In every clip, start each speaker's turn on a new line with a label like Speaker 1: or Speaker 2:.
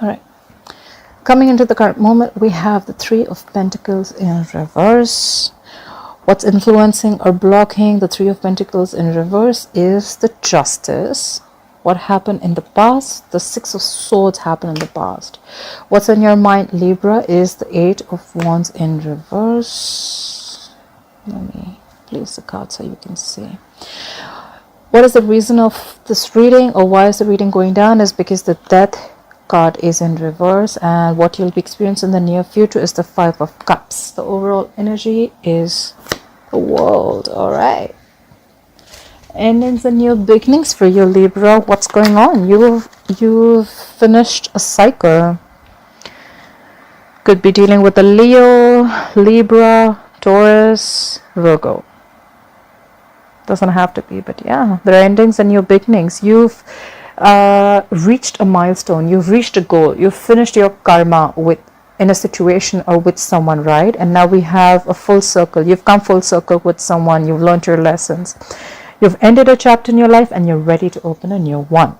Speaker 1: All right. Coming into the current moment, we have the Three of Pentacles in reverse. What's influencing or blocking the Three of Pentacles in reverse is the Justice. What happened in the past? The Six of Swords happened in the past. What's in your mind, Libra, is the Eight of Wands in reverse. Let me place the card so you can see. What is the reason of this reading, or why is the reading going down? Is because the Death card is in reverse, and what you'll be experiencing in the near future is the Five of Cups. The overall energy is the World. All right. Endings and new beginnings for you, Libra. What's going on? You've finished a cycle. Could be dealing with a Leo, Libra, Taurus, Virgo. Doesn't have to be, but yeah, there are endings and new beginnings. You've reached a milestone. You've reached a goal. You've finished your karma in a situation or with someone, right? And now we have a full circle. You've come full circle with someone. You've learned your lessons. You've ended a chapter in your life and you're ready to open a new one.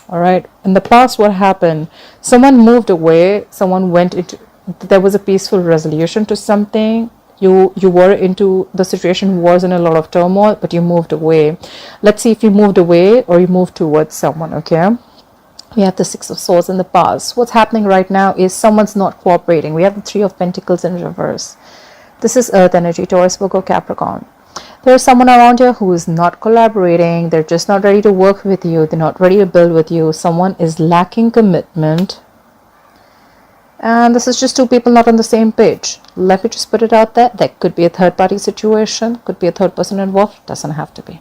Speaker 1: All right. In the past, what happened? Someone moved away. Someone went into, there was a peaceful resolution to something. You were into the situation, was in a lot of turmoil, but you moved away. Let's see if you moved away or you moved towards someone, okay? We have the Six of Swords in the past. What's happening right now is someone's not cooperating. We have the Three of Pentacles in reverse. This is Earth energy, Taurus, Virgo, Capricorn. There's someone around you who is not collaborating. They're just not ready to work with you. They're not ready to build with you. Someone is lacking commitment. And this is just two people not on the same page. Let me just put it out there. That could be a third-party situation. Could be a third person involved. Doesn't have to be.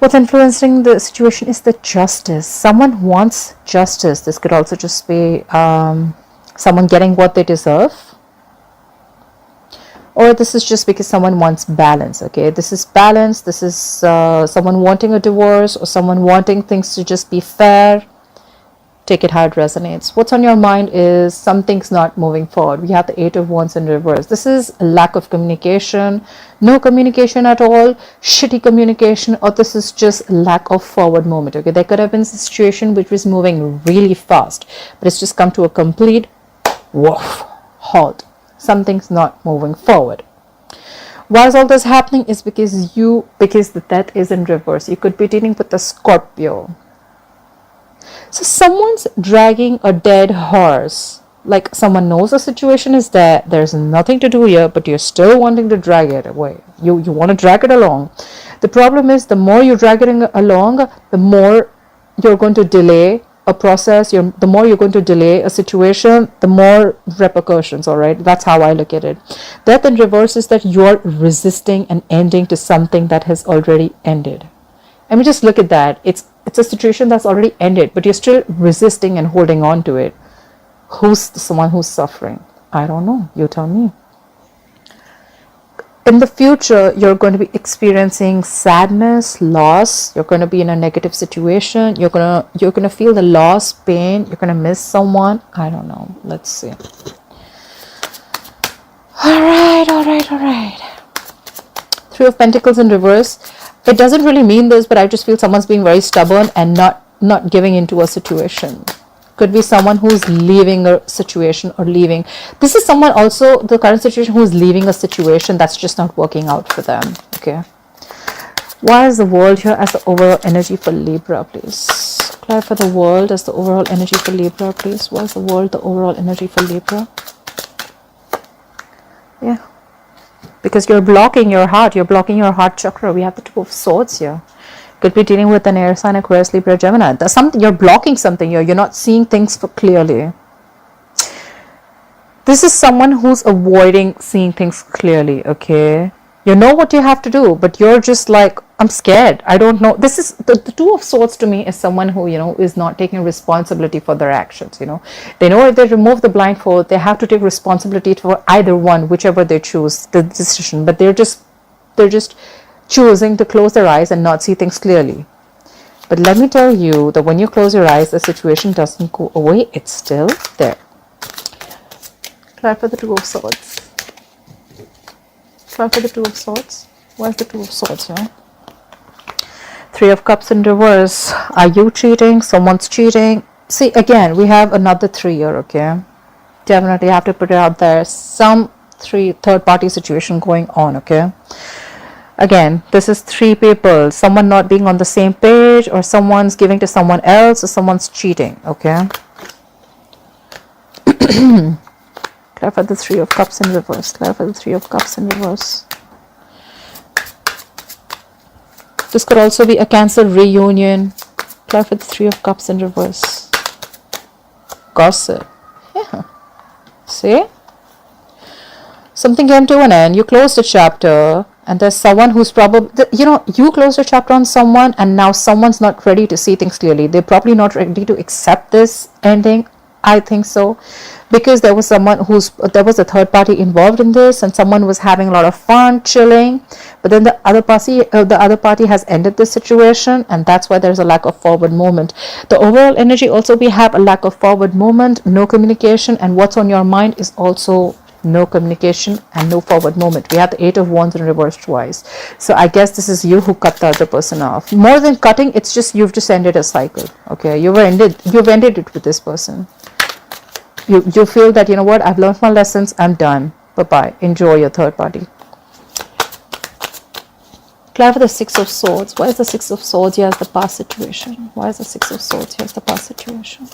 Speaker 1: What's influencing the situation is the Justice. Someone wants justice. This could also just be someone getting what they deserve. Or this is just because someone wants balance, okay? This is balance. This is someone wanting a divorce or someone wanting things to just be fair. Take it how it resonates. What's on your mind is something's not moving forward. We have the Eight of Wands in reverse. This is a lack of communication, no communication at all, shitty communication, or this is just lack of forward movement. Okay, there could have been a situation which was moving really fast, but it's just come to a complete woof, halt. Something's not moving forward. Why is all this happening? Is because the Death is in reverse. You could be dealing with a Scorpio. So someone's dragging a dead horse. Like someone knows the situation is there. There's nothing to do here, but you're still wanting to drag it away. You want to drag it along. The problem is the more you drag it along, the more you're going to delay a process. The more you're going to delay a situation, the more repercussions. All right. That's how I look at it. Death in reverse is that you're resisting an ending to something that has already ended. I mean, just look at that. It's a situation that's already ended, but you're still resisting and holding on to it. Who's someone who's suffering? I don't know. You tell me. In the future, you're going to be experiencing sadness, loss. You're going to be in a negative situation. You're gonna feel the loss, pain. You're gonna miss someone. I don't know. Let's see. All right. Three of Pentacles in reverse. It doesn't really mean this, but I just feel someone's being very stubborn and not giving into a situation. Could be someone who's leaving a situation or leaving. This is someone also, the current situation, who's leaving a situation that's just not working out for them. Okay. Why is the World here as the overall energy for Libra, please? Clarify the World as the overall energy for Libra, please. Why is the World the overall energy for Libra? Yeah. Because you're blocking your heart. You're blocking your heart chakra. We have the Two of Swords here. Could be dealing with an air sign, Aquarius, Libra, Gemini. There's something, you're blocking something here. You're not seeing things clearly. This is someone who's avoiding seeing things clearly, okay? You know what you have to do, but you're just like, I'm scared. I don't know. This is the Two of Swords to me is someone who, is not taking responsibility for their actions, They know if they remove the blindfold, they have to take responsibility for either one, whichever they choose, the decision. But they're just choosing to close their eyes and not see things clearly. But let me tell you that when you close your eyes, the situation doesn't go away. It's still there. Clap for the Two of Swords. Clap for the Two of Swords. Where's the Two of Swords here? Three of Cups in reverse. Are you cheating? Someone's cheating. See, again, we have another 3 here, okay? Definitely have to put it out there. Some third party situation going on, okay? Again, this is 3 people. Someone not being on the same page, or someone's giving to someone else, or someone's cheating, okay? Clarify the 3 of Cups in reverse. Clarify the 3 of Cups in reverse. This could also be a cancelled reunion. Clarify the 3 of Cups in reverse. Gossip. Yeah. See? Something came to an end. You closed a chapter, and there's someone who's probably, you know, you closed a chapter on someone, and now someone's not ready to see things clearly. They're probably not ready to accept this ending. I think so, because there was there was a third party involved in this, and someone was having a lot of fun, chilling, but then the other party has ended the situation, and that's why there's a lack of forward movement. The overall energy also, we have a lack of forward movement, no communication, and what's on your mind is also no communication and no forward movement. We have the 8 of Wands in reverse twice. So I guess this is you who cut the other person off. More than cutting, it's just you've just ended a cycle. Okay, you've ended it with this person. You feel that, you know what, I've learned my lessons, I'm done. Bye-bye. Enjoy your third party. Clarify the 6 of Swords. Why is the 6 of Swords? Here's the past situation. Why is the 6 of Swords? Here's the past situation.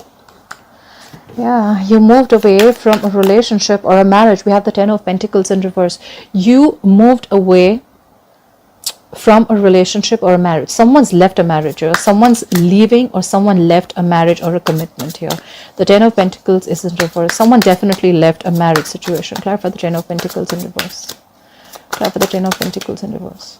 Speaker 1: Yeah, you moved away from a relationship or a marriage. We have the 10 of Pentacles in reverse. You moved away from a relationship or a marriage. Someone's left a marriage here. Someone's leaving, or someone left a marriage or a commitment here. The 10 of Pentacles is in reverse. Someone definitely left a marriage situation. Clarify the 10 of Pentacles in reverse. Clarify the 10 of Pentacles in reverse.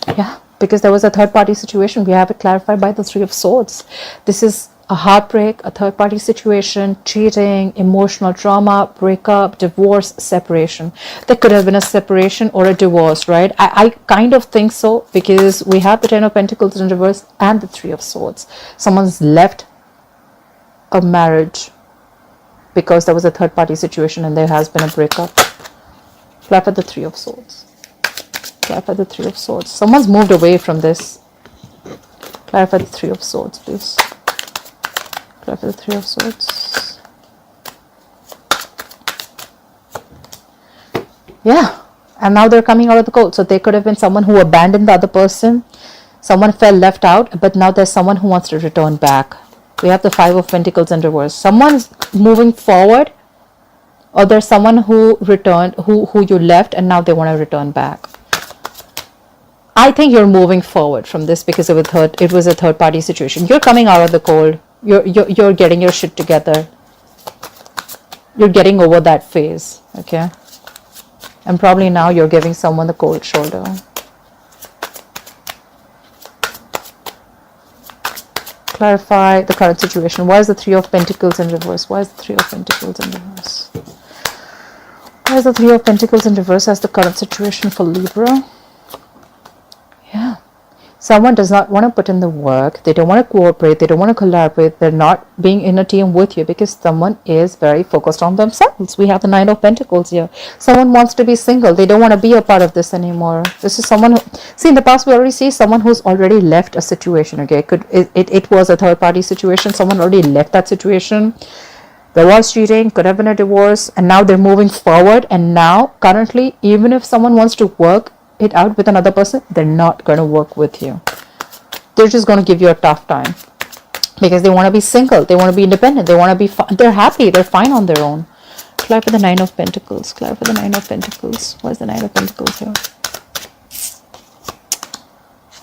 Speaker 1: Yeah, because there was a third party situation. We have it clarified by the 3 of Swords. This is a heartbreak, a third party situation, cheating, emotional trauma, breakup, divorce, separation. There could have been a separation or a divorce, right? I kind of think so, because we have the 10 of Pentacles in reverse and the 3 of Swords. Someone's left a marriage because there was a third party situation and there has been a breakup. Clarify the 3 of Swords. Clarify the 3 of Swords. Someone's moved away from this. Clarify the 3 of Swords, please. Clarify the 3 of Swords. Yeah, and now they're coming out of the cold. So they could have been someone who abandoned the other person. Someone felt left out, but now there's someone who wants to return back. We have the 5 of Pentacles in reverse. Someone's moving forward, or there's someone who returned, who you left, and now they want to return back. I think you're moving forward from this because it was a third party situation. You're coming out of the cold. You're getting your shit together. You're getting over that phase, okay? And probably now you're giving someone the cold shoulder. Clarify the current situation. Why is the 3 of Pentacles in reverse? Why is the 3 of Pentacles in reverse? Why is the 3 of Pentacles in reverse as the current situation for Libra? Yeah. Someone does not want to put in the work. They don't want to cooperate. They don't want to collaborate. They're not being in a team with you because someone is very focused on themselves. We have the 9 of Pentacles here. Someone wants to be single. They don't want to be a part of this anymore. This is someone who, see, in the past we already see someone who's already left a situation, okay? It was a third party situation. Someone already left that situation. There was cheating, could have been a divorce, and now they're moving forward. And now, currently, even if someone wants to work it out with another person, they're not going to work with you. They're just going to give you a tough time because they want to be single. They want to be independent. They want to be they're happy. They're fine on their own. Clarify the 9 of Pentacles. Clarify the 9 of Pentacles. Why is the 9 of Pentacles here?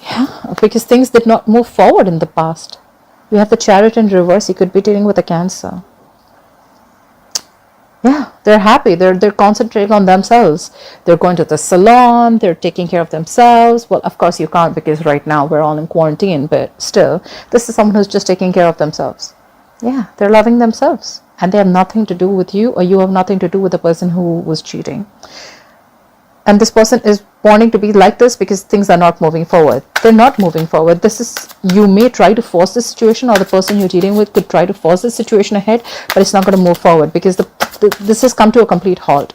Speaker 1: Yeah, because things did not move forward in the past. We have the Chariot in reverse. You could be dealing with a Cancer. Yeah, they're happy. They're concentrating on themselves. They're going to the salon. They're taking care of themselves. Well, of course you can't because right now we're all in quarantine, but still, this is someone who's just taking care of themselves. Yeah, they're loving themselves and they have nothing to do with you, or you have nothing to do with the person who was cheating. And this person is wanting to be like this because things are not moving forward. They're not moving forward. This is, you may try to force the situation, or the person you're dealing with could try to force the situation ahead, but it's not going to move forward because this has come to a complete halt.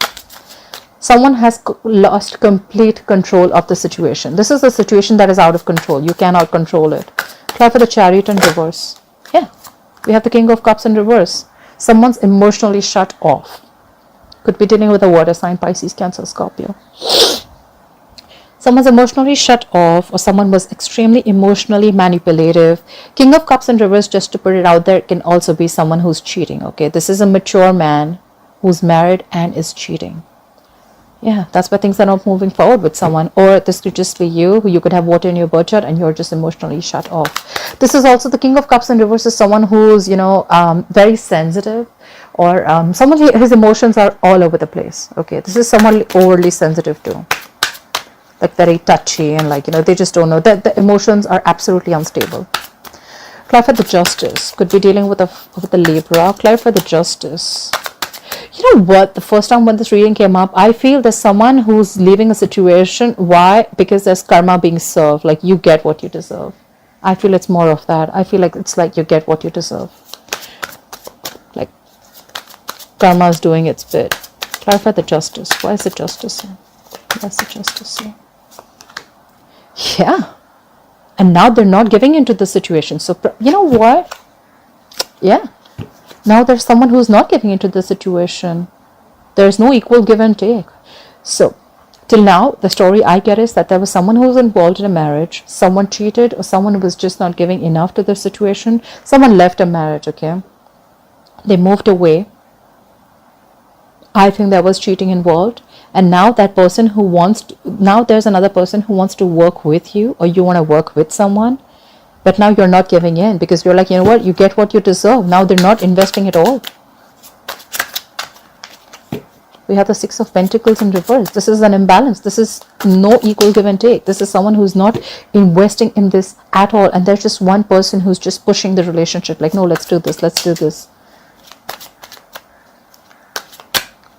Speaker 1: Someone has lost complete control of the situation. This is a situation that is out of control. You cannot control it. Try for the Chariot in reverse. Yeah. We have the King of Cups in reverse. Someone's emotionally shut off. Could be dealing with a water sign, Pisces, Cancer, Scorpio. Someone's emotionally shut off, or someone was extremely emotionally manipulative. King of Cups in reverse, just to put it out there, can also be someone who's cheating, okay? This is a mature man who's married and is cheating. Yeah, that's why things are not moving forward with someone. Or this could just be you, who you could have water in your birth chart and you're just emotionally shut off. This is also the King of Cups in reverse, is someone who's, very sensitive, or someone, his emotions are all over the place, okay? This is someone overly sensitive too. Like very touchy and they just don't know that the emotions are absolutely unstable. Clarify the Justice. Could be dealing with the Libra. Clarify the Justice. You know what? The first time when this reading came up, I feel there's someone who's leaving a situation. Why? Because there's karma being served. Like you get what you deserve. I feel it's more of that. I feel like it's like you get what you deserve. Like karma is doing its bit. Clarify the Justice. Why is the Justice here? Why is the Justice here? Yeah, and now they're not giving into the situation. So you know what? Yeah, now there's someone who's not giving into the situation. There's no equal give and take. So till now, the story I get is that there was someone who was involved in a marriage, someone cheated, or someone was just not giving enough to the situation. Someone left a marriage, okay? They moved away. I think there was cheating involved. And now that person who now there's another person who wants to work with you, or you want to work with someone, but now you're not giving in because you're like, you know what, you get what you deserve. Now they're not investing at all. We have the Six of Pentacles in reverse. This is an imbalance. This is no equal give and take. This is someone who's not investing in this at all. And there's just one person who's just pushing the relationship. Like, no, let's do this. Let's do this.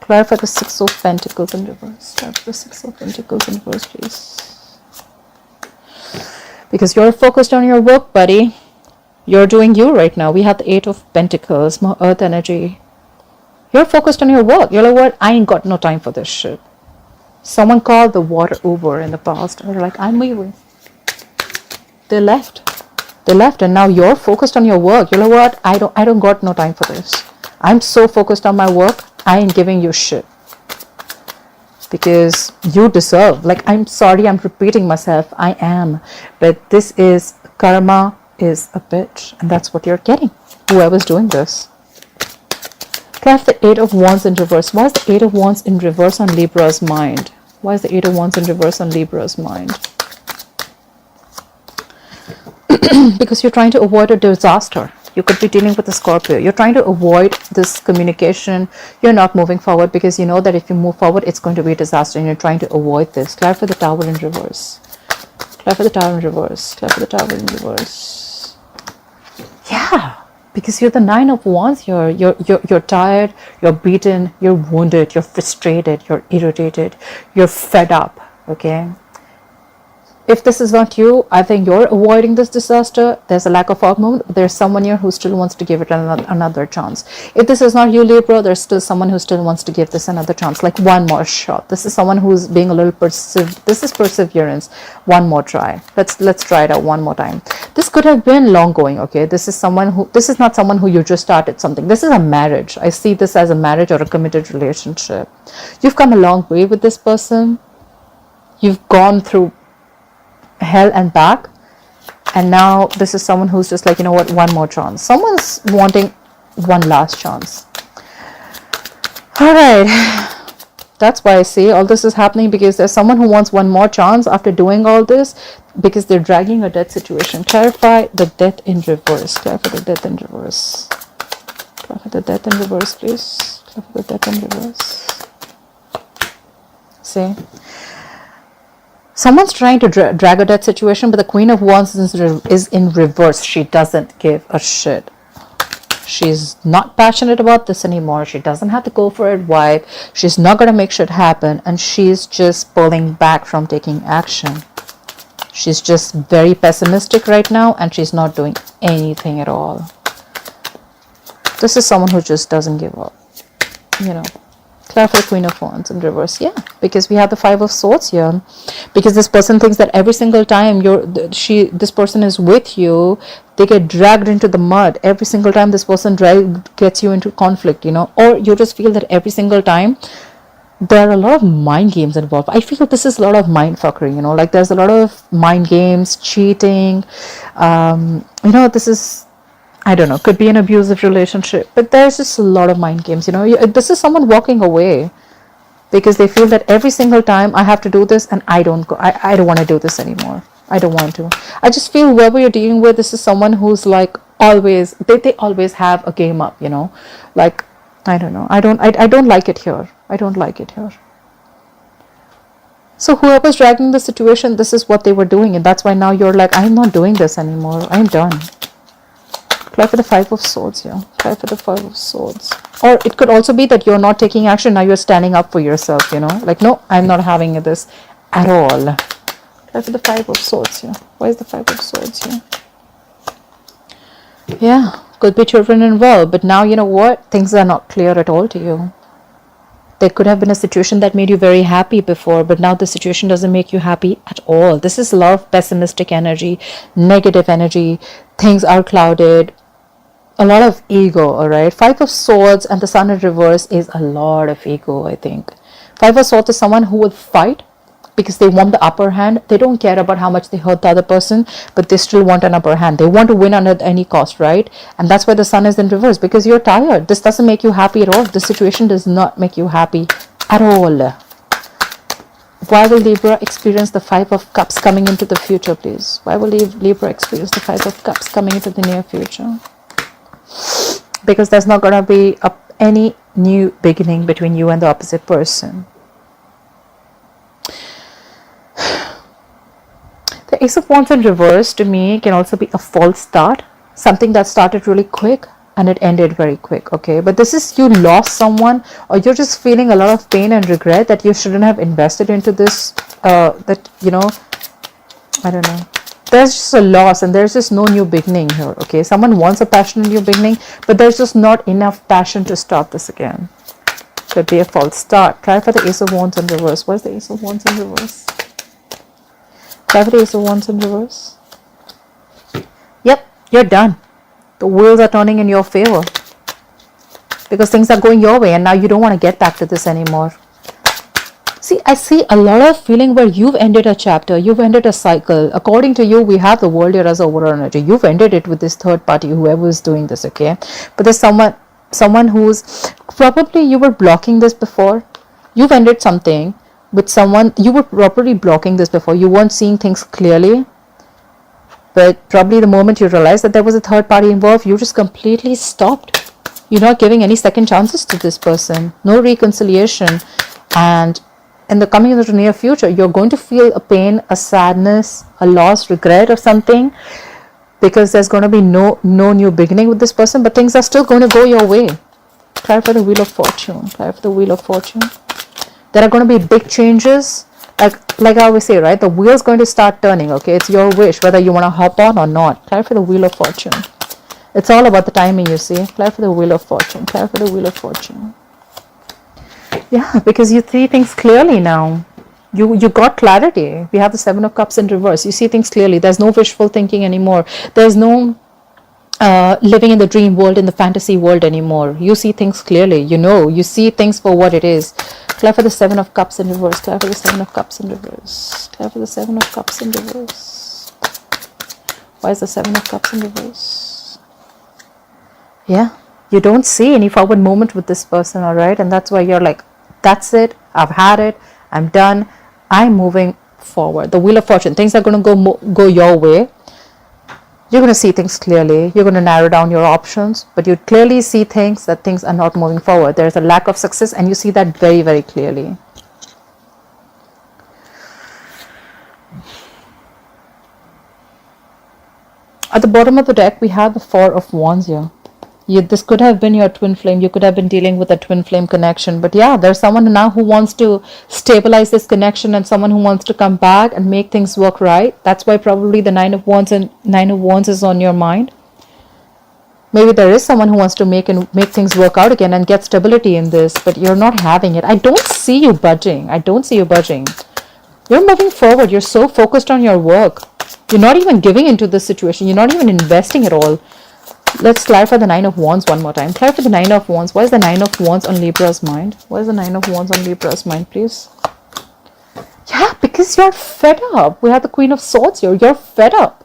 Speaker 1: Clarify the Six of Pentacles in reverse. Clarify the Six of Pentacles in reverse, please. Because you're focused on your work, buddy. You're doing you right now. We have the Eight of Pentacles, more earth energy. You're focused on your work. You're like, what? I ain't got no time for this shit. Someone called the water Uber in the past. They're like, I'm leaving. They left. They left, and now you're focused on your work. You're like, what? I don't got no time for this. I'm so focused on my work. I ain't giving you shit because you deserve. Like, I'm sorry, I'm repeating myself. I am. But this is, karma is a bitch. And that's what you're getting. Whoever's doing this. Clarify the Eight of Wands in reverse. Why is the Eight of Wands in reverse on Libra's mind? Why is the Eight of Wands in reverse on Libra's mind? Because you're trying to avoid a disaster. You could be dealing with a Scorpio. You're trying to avoid this communication. You're not moving forward because you know that if you move forward, it's going to be a disaster, and you're trying to avoid this. Clarify the Tower in reverse. Clarify the Tower in reverse. Clarify the Tower in reverse. Yeah, because you're the Nine of Wands. You're tired. You're beaten. You're wounded. You're frustrated. You're irritated. You're fed up. Okay. If this is not you, I think you're avoiding this disaster. There's a lack of outcome. There's someone here who still wants to give it another chance. If this is not you, Libra, there's still someone who still wants to give this another chance, like one more shot. This is someone who's being a little this is perseverance. One more try. Let's try it out one more time. This could have been long going, okay? This is not someone who you just started something. This is a marriage. I see this as a marriage or a committed relationship. You've come a long way with this person. You've gone through hell and back, and now this is someone who's just like, you know what, one more chance. Someone's wanting one last chance. All right, that's why I say all this is happening, because there's someone who wants one more chance after doing all this, because they're dragging a death situation. Clarify the Death in reverse. Clarify the Death in reverse. Clarify the Death in reverse, please. Clarify the Death in reverse. See, someone's trying to drag a death situation, but the Queen of Wands is in reverse. She doesn't give a shit. She's not passionate about this anymore. She doesn't have to go for it. Why? She's not going to make shit happen, and she's just pulling back from taking action. She's just very pessimistic right now, and she's not doing anything at all. This is someone who just doesn't give up. You know. Clarify the Queen of Wands in reverse. Yeah, because we have the Five of Swords here. Because this person thinks that every single time this person is with you, they get dragged into the mud. Every single time this person gets you into conflict, you know, or you just feel that every single time there are a lot of mind games involved. I feel this is a lot of mind fuckery, you know, like there's a lot of mind games, cheating. You know, this is, I don't know, could be an abusive relationship, but there's just a lot of mind games, you know. This is someone walking away because they feel that every single time I have to do this and I don't want to do this anymore. I don't want to. I just feel whoever you're dealing with, this is someone who's like always, they always have a game up, you know, like, I don't know. I don't like it here. I don't like it here. So whoever's dragging the situation, this is what they were doing, and that's why now you're like, I'm not doing this anymore. I'm done. Try for the Five of Swords here. Try for the Five of Swords. Or it could also be that you're not taking action. Now you're standing up for yourself, you know. Like, no, I'm not having this at all. Try for the Five of Swords here. Why is the Five of Swords here? Yeah, could be children involved. But now, you know what? Things are not clear at all to you. There could have been a situation that made you very happy before, but now the situation doesn't make you happy at all. This is a lot of pessimistic energy, negative energy. Things are clouded. A lot of ego, all right? Five of Swords and the Sun in reverse is a lot of ego, I think. Five of Swords is someone who will fight because they want the upper hand. They don't care about how much they hurt the other person, but they still want an upper hand. They want to win at any cost, right? And that's why the Sun is in reverse, because you're tired. This doesn't make you happy at all. This situation does not make you happy at all. Why will Libra experience the Five of Cups coming into the future, please? Why will Libra experience the Five of Cups coming into the near future? Because there's not going to be any new beginning between you and the opposite person. The Ace of Wands in reverse to me can also be a false start. Something that started really quick and it ended very quick, okay? But this is you lost someone, or you're just feeling a lot of pain and regret that you shouldn't have invested into this, that, you know, I don't know. There's just a loss and there's just no new beginning here, okay? Someone wants a passionate new beginning, but there's just not enough passion to start this again. Could be a false start. Try for the Ace of Wands in reverse. What's the Ace of Wands in reverse? Try for the Ace of Wands in reverse. Yep, you're done. The wheels are turning in your favor because things are going your way and now you don't want to get back to this anymore. See, I see a lot of feeling where you've ended a chapter, you've ended a cycle. According to you, we have the world here as overall energy. You've ended it with this third party, whoever is doing this, okay? But there's someone who's probably, you were blocking this before. You've ended something with someone, you were probably blocking this before. You weren't seeing things clearly. But probably the moment you realized that there was a third party involved, you just completely stopped. You're not giving any second chances to this person. No reconciliation. And in the coming into the near future, you're going to feel a pain, a sadness, a loss, regret or something, because there's going to be no new beginning with this person, but things are still going to go your way. Try for the Wheel of Fortune. Try for the Wheel of Fortune. There are going to be big changes. Like I always say, right? The wheel's going to start turning, okay? It's your wish whether you want to hop on or not. Try for the Wheel of Fortune. It's all about the timing, you see. Try for the Wheel of Fortune. Try for the Wheel of Fortune. Yeah, because you see things clearly now. You got clarity. We have the Seven of Cups in reverse. You see things clearly. There's no wishful thinking anymore. There's no living in the dream world, in the fantasy world anymore. You see things clearly. You see things for what it is. Try for the Seven of Cups in reverse. Try for the Seven of Cups in reverse. Try for the Seven of Cups in reverse. Why is the Seven of Cups in reverse? Yeah. You don't see any forward movement with this person, all right? And that's why you're like, that's it. I've had it. I'm done. I'm moving forward. The Wheel of Fortune. Things are going to go your way. You're going to see things clearly. You're going to narrow down your options. But you clearly see things that things are not moving forward. There's a lack of success and you see that very, very clearly. At the bottom of the deck, we have the Four of Wands here. This could have been your twin flame. You could have been dealing with a twin flame connection. But yeah, there's someone now who wants to stabilize this connection and someone who wants to come back and make things work right. That's why probably the Nine of Wands is on your mind. Maybe there is someone who wants to make things work out again and get stability in this, but you're not having it. I don't see you budging. I don't see you budging. You're moving forward. You're so focused on your work. You're not even giving into this situation. You're not even investing at all. Let's clarify the Nine of Wands one more time. Clarify the Nine of Wands. Why is the Nine of Wands on Libra's mind? Why is the Nine of Wands on Libra's mind, please? Yeah, because you're fed up. We have the Queen of Swords here. You're fed up.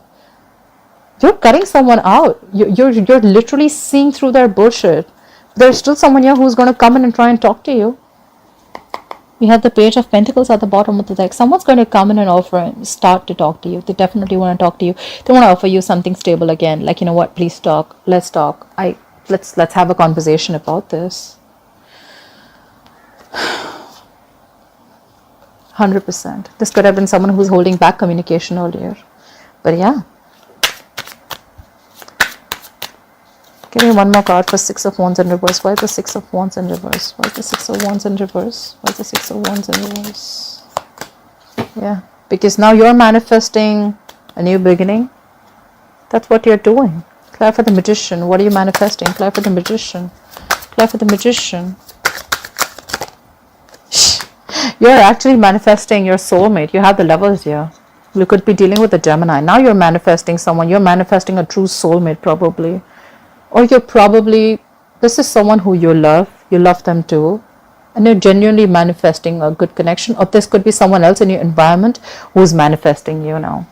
Speaker 1: You're cutting someone out. You're literally seeing through their bullshit. There's still someone here who's going to come in and try and talk to you. We have the Page of Pentacles at the bottom of the deck. Someone's going to come in and offer and start to talk to you. They definitely want to talk to you. They want to offer you something stable again. Like, you know what, please talk. Let's talk. Let's have a conversation about this. 100%. This could have been someone who's holding back communication earlier. But yeah. Give me one more card for Six of Wands in reverse. Why is the Six of Wands in reverse? Why is the Six of Wands in reverse? Why is the Six of Wands in reverse? Yeah, because now you're manifesting a new beginning. That's what you're doing. Clarify the Magician. What are you manifesting? Clarify the Magician. Clarify the Magician. You're actually manifesting your soulmate. You have the levels here. You could be dealing with a Gemini. Now you're manifesting someone. You're manifesting a true soulmate probably. Or you're probably, this is someone who you love them too, and you're genuinely manifesting a good connection. Or this could be someone else in your environment who's manifesting you now.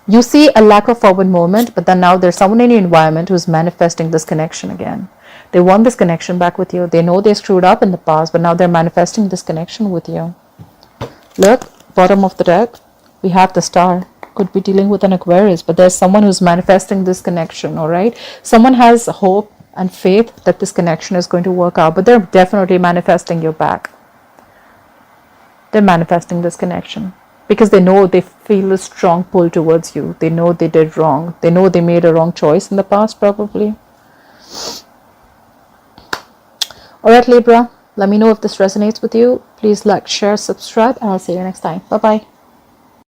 Speaker 1: You see a lack of forward movement, but then now there's someone in your environment who's manifesting this connection again. They want this connection back with you. They know they screwed up in the past, but now they're manifesting this connection with you. Look, bottom of the deck, we have the Star. Could be dealing with an Aquarius, but there's someone who's manifesting this connection, all right? Someone has hope and faith that this connection is going to work out, but they're definitely manifesting you back. They're manifesting this connection because they know, they feel a strong pull towards you. They know they did wrong. They know they made a wrong choice in the past probably. All right, Libra, let me know if this resonates with you. Please like, share, subscribe, and I'll see you next time. Bye-bye.